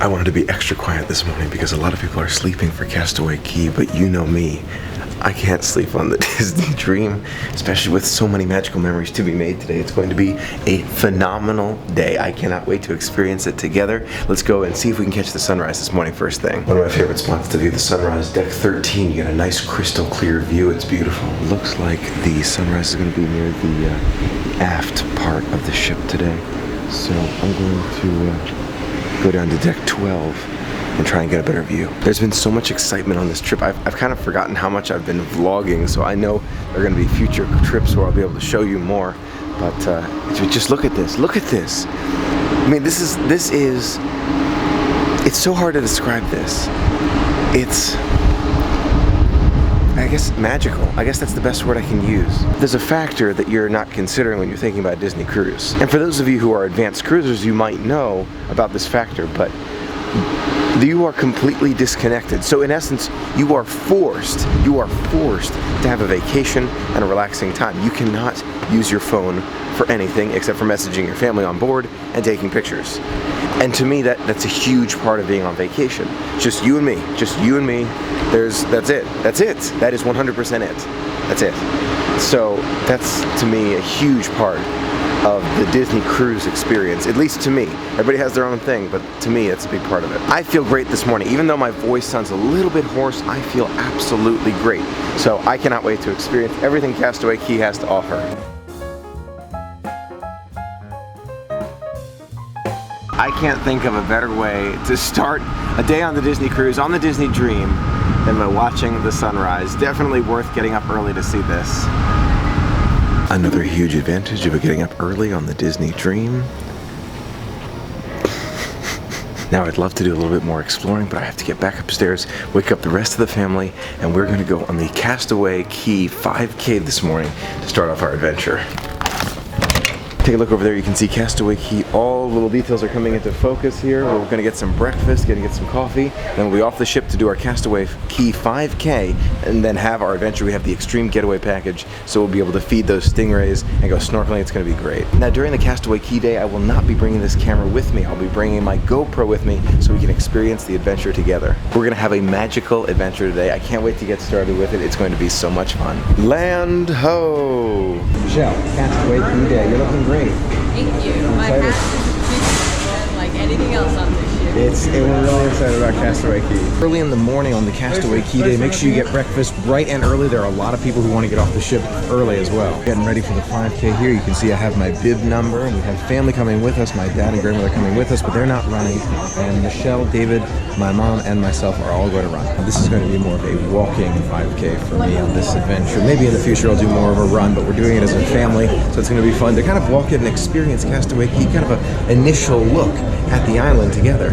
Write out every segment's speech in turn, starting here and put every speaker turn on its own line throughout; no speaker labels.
I wanted to be extra quiet this morning because a lot of people are sleeping for Castaway Cay, but you know me. I can't sleep on the Disney Dream, especially with so many magical memories to be made today. It's going to be a phenomenal day. I cannot wait to experience it together. Let's go and see if we can catch the sunrise this morning first thing. One of my favorite spots to view the sunrise, deck 13. You get a nice crystal clear view. It's beautiful. Looks like the sunrise is going to be near the aft part of the ship today. So I'm going to go down to deck 12 and try and get a better view. There's been so much excitement on this trip. I've kind of forgotten how much I've been vlogging, so I know there are going to be future trips where I'll be able to show you more. But just look at this. Look at this. I mean, this is. It's so hard to describe this. It's, I guess, magical. I guess that's the best word I can use. There's a factor that you're not considering when you're thinking about a Disney cruise. And for those of you who are advanced cruisers, you might know about this factor, but you are completely disconnected. So in essence, you are forced to have a vacation and a relaxing time. You cannot use your phone for anything except for messaging your family on board and taking pictures. And to me, that's a huge part of being on vacation. Just you and me. Just you and me. That's it. That is 100% it. That's it. So that's, to me, a huge part of the Disney cruise experience, at least to me. Everybody has their own thing, but to me, it's a big part of it. I feel great this morning. Even though my voice sounds a little bit hoarse, I feel absolutely great. So I cannot wait to experience everything Castaway Cay has to offer. I can't think of a better way to start a day on the Disney cruise, on the Disney Dream, than by watching the sunrise. Definitely worth getting up early to see this. Another huge advantage of getting up early on the Disney Dream. Now I'd love to do a little bit more exploring, but I have to get back upstairs, wake up the rest of the family, and we're going to go on the Castaway Cay 5K this morning to start off our adventure. Take a look over there, you can see Castaway Cay. All little details are coming into focus here. We're gonna get some breakfast, gonna get some coffee, then we'll be off the ship to do our Castaway Cay 5K and then have our adventure. We have the extreme getaway package, so we'll be able to feed those stingrays and go snorkeling. It's gonna be great. Now during the Castaway Cay day, I will not be bringing this camera with me. I'll be bringing my GoPro with me so we can experience the adventure together. We're gonna have a magical adventure today. I can't wait to get started with it. It's going to be so much fun. Land ho! Michelle, Castaway Cay day, you're looking great.
Thank you. My hat is like anything else on this ship.
We're really excited about Castaway Cay. Early in the morning on the Castaway Cay day, make sure you get breakfast bright and early. There are a lot of people who want to get off the ship early as well. Getting ready for the 5K here. You can see I have my bib number, and we have family coming with us. My dad and grandmother coming with us, but they're not running. And Michelle, David, my mom, and myself are all going to run. This is going to be more of a walking 5K for me on this adventure. Maybe in the future I'll do more of a run, but we're doing it as a family, so it's going to be fun to kind of walk it and experience Castaway Cay, kind of an initial look at the island together.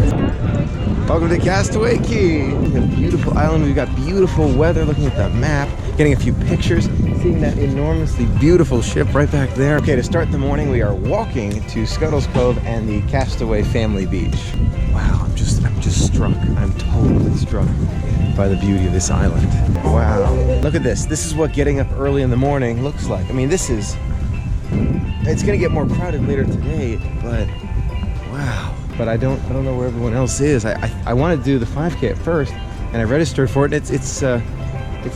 Welcome to Castaway Cay. A beautiful island. We've got beautiful weather. Looking at the map, getting a few pictures, seeing that enormously beautiful ship right back there. Okay, to start the morning, we are walking to Scuttle's Cove and the Castaway Family Beach. Wow, I'm just struck. I'm totally struck by the beauty of this island. Wow, look at this. This is what getting up early in the morning looks like. I mean, it's gonna get more crowded later today, but wow. But I don't know where everyone else is. I want to do the 5K at first, and I registered for it. It's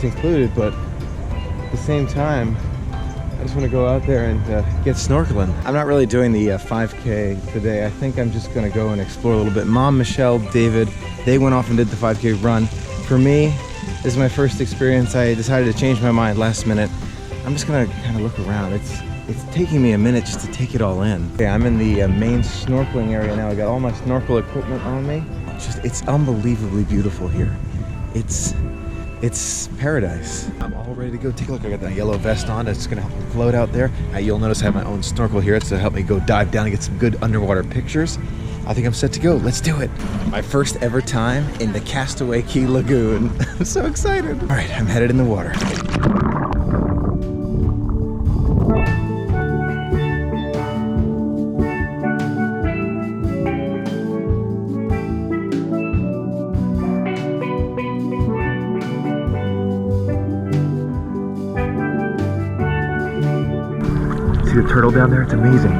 included, but at the same time, I just want to go out there and get snorkeling. I'm not really doing the 5K today. I think I'm just going to go and explore a little bit. Mom, Michelle, David, they went off and did the 5K run. For me, this is my first experience. I decided to change my mind last minute. I'm just going to kind of look around. It's taking me a minute just to take it all in. Okay, I'm in the main snorkeling area now. I got all my snorkel equipment on me. It's unbelievably beautiful here. It's paradise. I'm all ready to go. Take a look. I got that yellow vest on. It's gonna help me float out there. You'll notice I have my own snorkel here. It's to help me go dive down and get some good underwater pictures. I think I'm set to go. Let's do it. My first ever time in the Castaway Cay Lagoon. I'm so excited. All right, I'm headed in the water. See the turtle down there? It's amazing.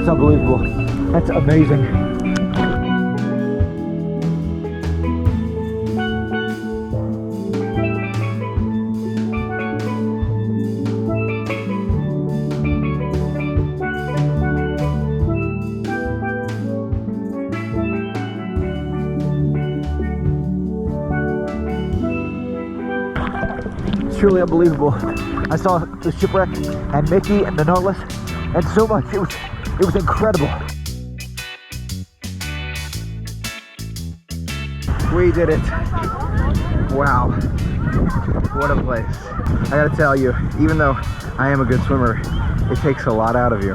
That's unbelievable. That's amazing. It's truly unbelievable. I saw the shipwreck and Mickey and the Nautilus and so much. It was incredible. We did it. Wow. What a place. I gotta tell you, even though I am a good swimmer, it takes a lot out of you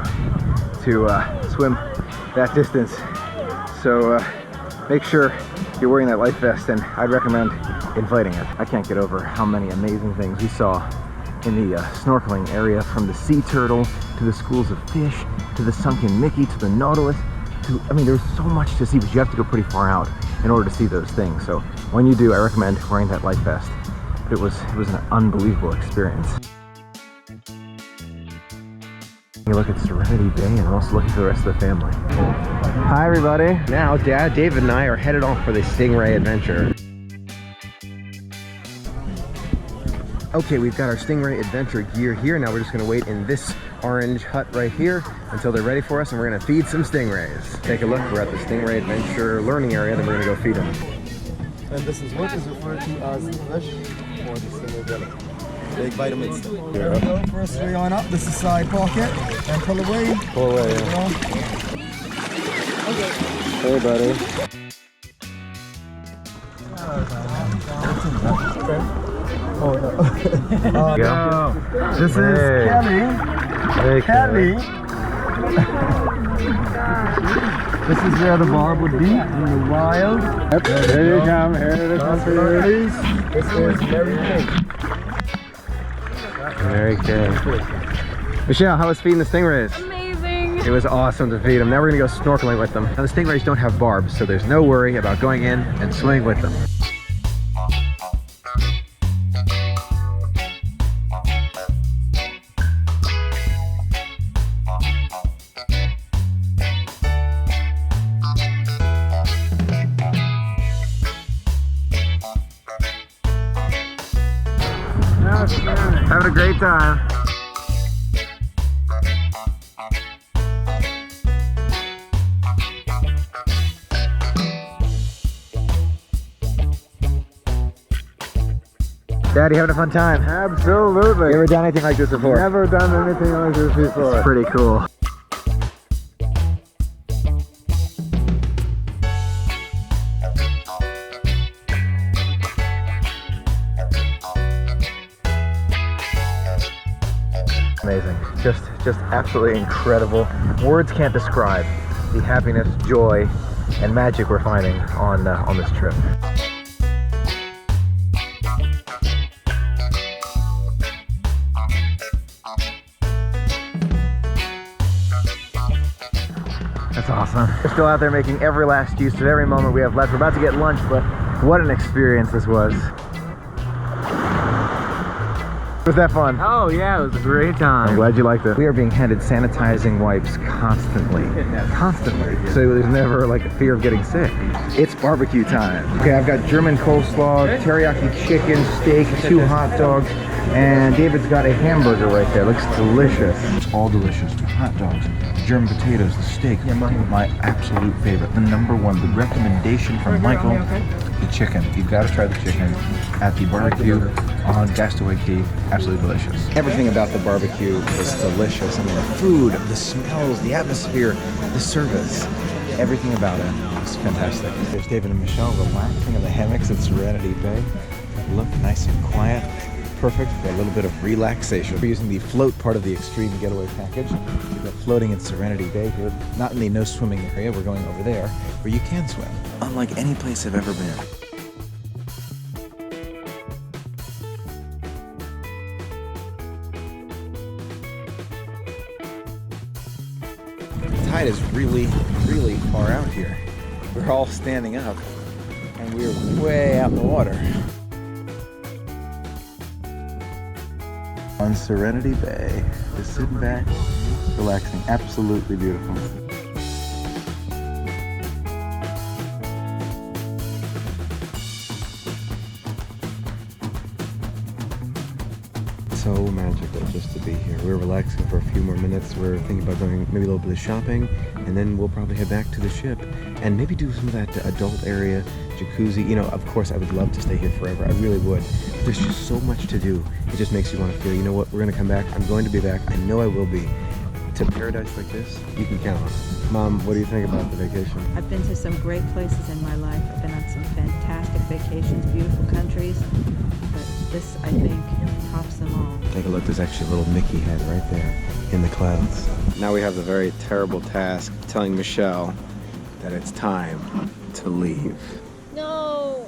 to swim that distance. So make sure you're wearing that life vest, and I'd recommend inflating it. I can't get over how many amazing things we saw in the snorkeling area, from the sea turtle to the schools of fish to the sunken Mickey to the Nautilus. I mean, there's so much to see, but you have to go pretty far out in order to see those things. So when you do, I recommend wearing that life vest. It was an unbelievable experience. You look at Serenity Bay, and I'm also looking for the rest of the family. Hi everybody. Now Dad, David, and I are headed off for the Stingray adventure. Okay, we've got our Stingray adventure gear here. Now we're just gonna wait in this orange hut right here until they're ready for us, and we're gonna feed some stingrays. Take a look, we're at the Stingray adventure learning area, then we're gonna go feed them.
And this is what is referred to as fish or the stingray belly. Take vitamins. There we go. First three on up. This is side pocket. And pull away.
Pull away, yeah.
Okay.
Hey buddy.
Oh no.
Go.
This is Kelly.
Hey,
Kelly. This is where the barb would be in the wild.
Yep. Here they come. Here they come.
This is Mary Kay.
Mary Kay. Michelle, how was feeding the stingrays?
Amazing.
It was awesome to feed them. Now we're gonna go snorkeling with them. Now the stingrays don't have barbs, so there's no worry about going in and swimming with them. Having a great time. Daddy, having a fun time?
Absolutely.
You ever done anything like this before?
Never done anything like this before.
It's pretty cool. Amazing. Just absolutely incredible. Words can't describe the happiness, joy, and magic we're finding on this trip. That's awesome. We're still out there making every last use of every moment we have left. We're about to get lunch, but what an experience this was. Was that fun?
Oh yeah, it was a great time.
I'm glad you liked it. We are being handed sanitizing wipes constantly. Constantly. So there's never like a fear of getting sick. It's barbecue time. Okay, I've got German coleslaw, teriyaki chicken, steak, 2 hot dogs, and David's got a hamburger right there. Looks delicious. It's all delicious. The hot dogs, German potatoes, the steak. My absolute favorite. The number one, the recommendation from Michael, the chicken. You've got to try the chicken at the barbecue on Castaway Cay. Absolutely delicious. Everything about the barbecue was delicious. I mean, the food, the smells, the atmosphere, the service, everything about it was fantastic. There's David and Michelle relaxing in the hammocks at Serenity Bay. Look nice and quiet. Perfect for a little bit of relaxation. We're using the float part of the Extreme Getaway package. We're floating in Serenity Bay here, not in the no swimming area. We're going over there where you can swim, unlike any place I've ever been. The tide is really, really far out here. We're all standing up and we're way out in the water. On Serenity Bay, just sitting back, relaxing, absolutely beautiful. so magical just to be here. We're relaxing for a few more minutes. We're thinking about going maybe a little bit of shopping, and then we'll probably head back to the ship and maybe do some of that adult area, jacuzzi. You know, of course, I would love to stay here forever. I really would. But there's just so much to do. It just makes you want to feel, you know what, we're going to come back. I'm going to be back. I know I will be. To paradise like this, you can count on it. Mom, what do you think about the vacation?
I've been to some great places in my life. I've been on some fantastic vacations, beautiful countries, but this, I think, tops them all.
Take a look, there's actually a little Mickey head right there in the clouds. Now we have the very terrible task of telling Michelle that it's time to leave.
No.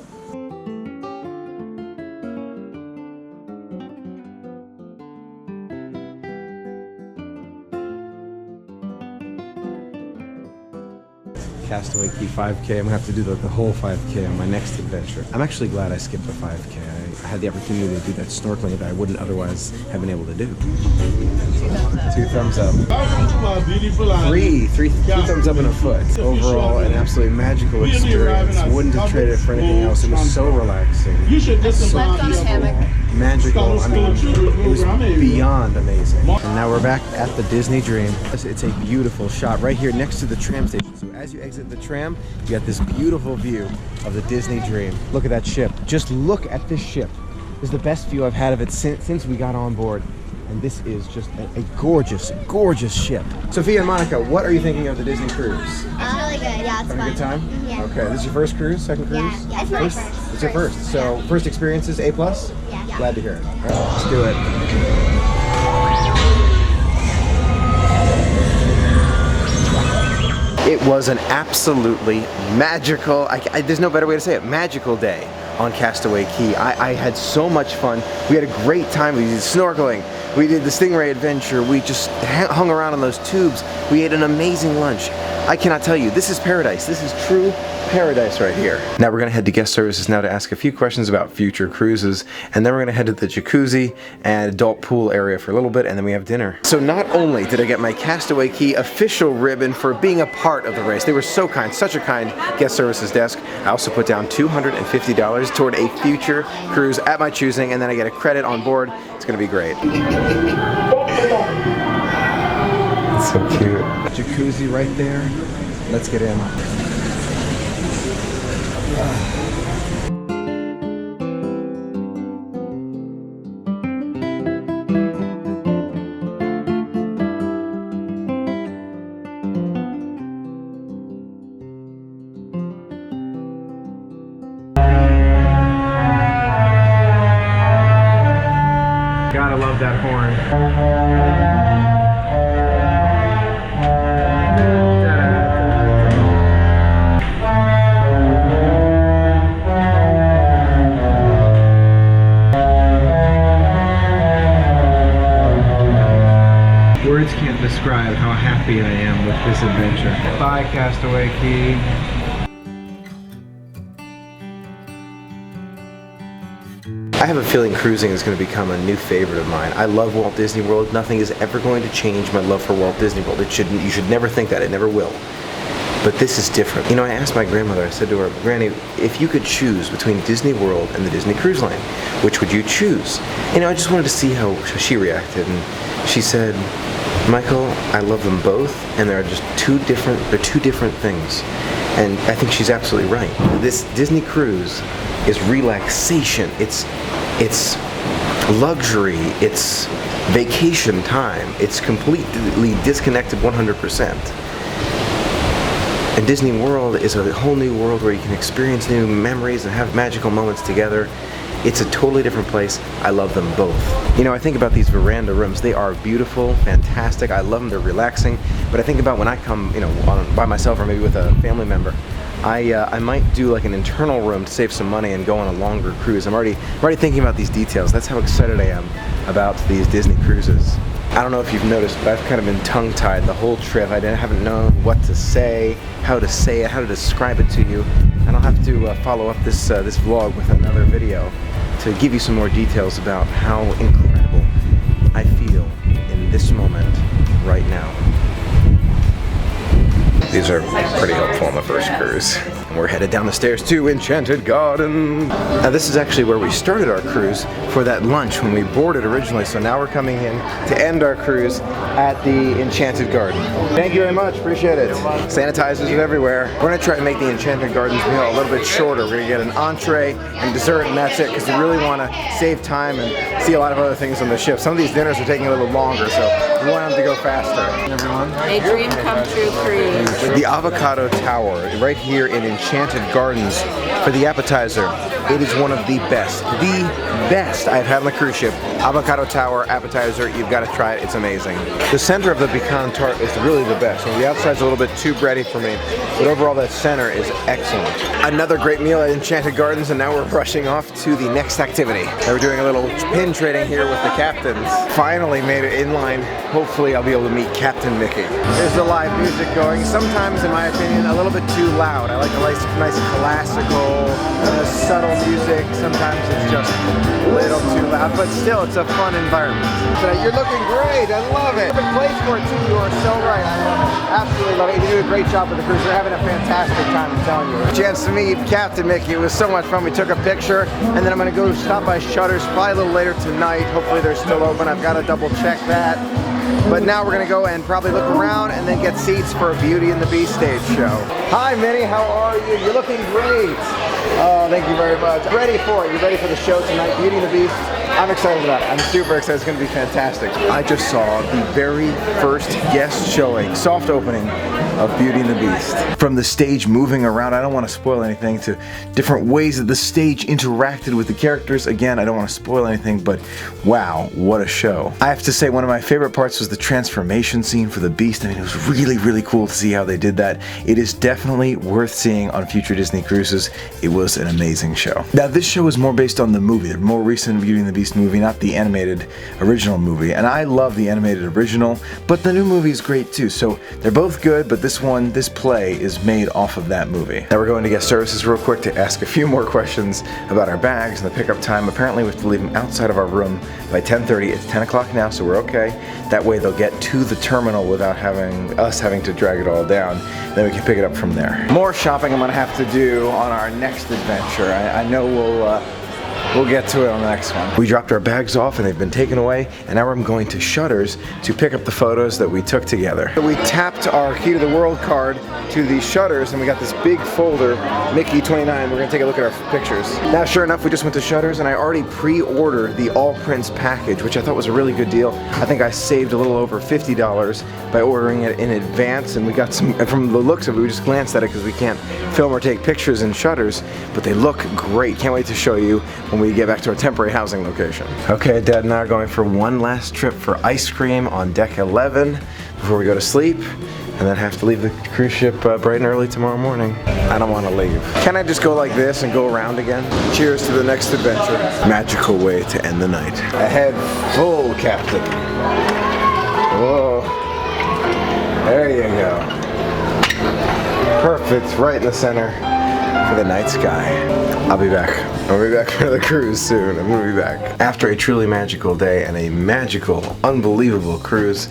Castaway Cay 5K. I'm gonna have to do the whole 5K on my next adventure. I'm actually glad I skipped the 5K. I had the opportunity to do that snorkeling that I wouldn't otherwise have been able to do. 2 thumbs up. 2 thumbs up and a foot. Overall, an absolutely magical experience. Wouldn't have traded it for anything else. It was so relaxing. So peaceful, magical. I mean, it was beyond amazing. And now we're back at the Disney Dream. It's a beautiful shot right here next to the tram station. So as you exit the tram, you got this beautiful view of the Disney Dream. Look at that ship. Just look at this ship. This is the best view I've had of it since we got on board. And this is just a gorgeous, gorgeous ship. Sophia and Monica, what are you thinking of the Disney cruise?
It's really good. Yeah, it's
Having a good time?
Yeah.
Okay, this is your first cruise, second cruise?
Yeah, it's my first.
It's your first. So first experiences, A+?
Yeah.
Glad to hear it. All right, let's do it. It was an absolutely magical, there's no better way to say it, magical day on Castaway Cay. I had so much fun. We had a great time. We did snorkeling. We did the Stingray adventure. We just hung around on those tubes. We ate an amazing lunch. I cannot tell you, this is paradise. This is true paradise right here. Now we're gonna head to guest services now to ask a few questions about future cruises, and then we're gonna head to the jacuzzi and adult pool area for a little bit, and then we have dinner. So not only did I get my Castaway Cay official ribbon for being a part of the race, they were so kind, such a kind guest services desk. I also put down $250 toward a future cruise at my choosing, and then I get a credit on board. It's gonna be great. It's so cute. Jacuzzi right there. Let's get in. Gotta love that horn. Words can't describe how happy I am with this adventure. Bye, Castaway Cay. I have a feeling cruising is going to become a new favorite of mine. I love Walt Disney World. Nothing is ever going to change my love for Walt Disney World. You should never think that. It never will. But this is different. You know, I asked my grandmother, I said to her, Granny, if you could choose between Disney World and the Disney Cruise Line, which would you choose? You know, I just wanted to see how she reacted, and she said, Michael, I love them both, and they're two different things. And I think she's absolutely right. This Disney cruise is relaxation. It's luxury. It's vacation time. It's completely disconnected 100%. And Disney World is a whole new world where you can experience new memories and have magical moments together. It's a totally different place. I love them both. You know, I think about these veranda rooms. They are beautiful, fantastic. I love them. They're relaxing. But I think about when I come, you know, by myself or maybe with a family member, I might do like an internal room to save some money and go on a longer cruise. I'm already thinking about these details. That's how excited I am about these Disney cruises. I don't know if you've noticed, but I've kind of been tongue-tied the whole trip. I haven't known what to say, how to say it, how to describe it to you. And I'll have to follow up this vlog with another video to give you some more details about how incredible I feel in this moment right now. These are pretty helpful on the first cruise. We're headed down the stairs to Enchanted Gardens. Now this is actually where we started our cruise for that lunch when we boarded originally. So now we're coming in to end our cruise at the Enchanted Garden. Thank you very much, appreciate it. Sanitizers are everywhere. We're gonna try to make the Enchanted Gardens meal a little bit shorter. We're gonna get an entree and dessert and that's it, because we really wanna save time and see a lot of other things on the ship. Some of these dinners are taking a little longer, so we want them to go faster. Everyone.
A dream come true cruise.
The Avocado Tower, right here in Enchanted Gardens, for the appetizer. It is one of the best I've had on the cruise ship. Avocado Tower appetizer, you've got to try it, it's amazing. The center of the pecan tart is really the best. The outside's a little bit too bready for me, but overall that center is excellent. Another great meal at Enchanted Gardens, and now we're rushing off to the next activity. Now we're doing a little pin trading here with the captains. Finally made it in line. Hopefully I'll be able to meet Captain Mickey. There's the live music going. Sometimes, in my opinion, a little bit too loud. I like a nice classical, subtle music. Sometimes it's just a little too loud, but still it's a fun environment. You're looking great, I love it. Perfect place for it too, you are so right. I absolutely love it. You do a great job with the cruise. We're having a fantastic time, I'm telling you. A chance to meet Captain Mickey, it was so much fun. We took a picture, and then I'm gonna go stop by Shutters probably a little later tonight. Hopefully they're still open. I've got to double check that. But now we're gonna go and probably look around and then get seats for a Beauty and the Beast stage show. Hi Minnie, how are you? You're looking great. Oh, thank you very much. Ready for it. You ready for the show tonight, Beauty and the Beast? I'm excited about it. I'm super excited. It's gonna be fantastic. I just saw the very first guest showing, soft opening of Beauty and the Beast. From the stage moving around, I don't want to spoil anything, to different ways that the stage interacted with the characters. Again, I don't want to spoil anything, but wow, what a show. I have to say one of my favorite parts was the transformation scene for the Beast. I mean, it was really cool to see how they did that. It is definitely worth seeing on future Disney cruises. It was an amazing show. Now this show is more based on the movie, the more recent Beauty and the Beast movie, not the animated original movie. And I love the animated original, but the new movie is great too. So they're both good, but this play is made off of that movie. Now we're going to guest services real quick to ask a few more questions about our bags and the pickup time. Apparently we have to leave them outside of our room by 10:30. It's 10 o'clock now, so we're okay. That way they'll get to the terminal without us having to drag it all down. Then we can pick it up from there. More shopping I'm gonna have to do on our next adventure. I know we'll get to it on the next one. We dropped our bags off and they've been taken away, and now I'm going to Shutters to pick up the photos that we took together. We tapped our Key to the World card to the Shutters and we got this big folder, Mickey 29. We're gonna take a look at our pictures. Now sure enough, we just went to Shutters and I already pre-ordered the All Prints package, which I thought was a really good deal. I think I saved a little over $50 by ordering it in advance, and we got some, and from the looks of it, we just glanced at it because we can't film or take pictures in Shutters, but they look great. Can't wait to show you when we get back to our temporary housing location. Okay, Dad and I are going for one last trip for ice cream on deck 11 before we go to sleep, and then have to leave the cruise ship bright and early tomorrow morning. I don't want to leave. Can I just go like this and go around again? Cheers to the next adventure. Magical way to end the night. Ahead full, Captain. Whoa. There you go. Perfect, right in the center for the night sky. I'll be back. I'll be back for the cruise soon. I'm gonna be back. After a truly magical day and a magical, unbelievable cruise,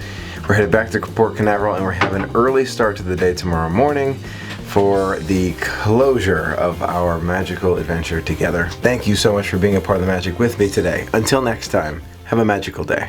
we're headed back to Port Canaveral, and we're having an early start to the day tomorrow morning for the closure of our magical adventure together. Thank you so much for being a part of the magic with me today. Until next time, have a magical day.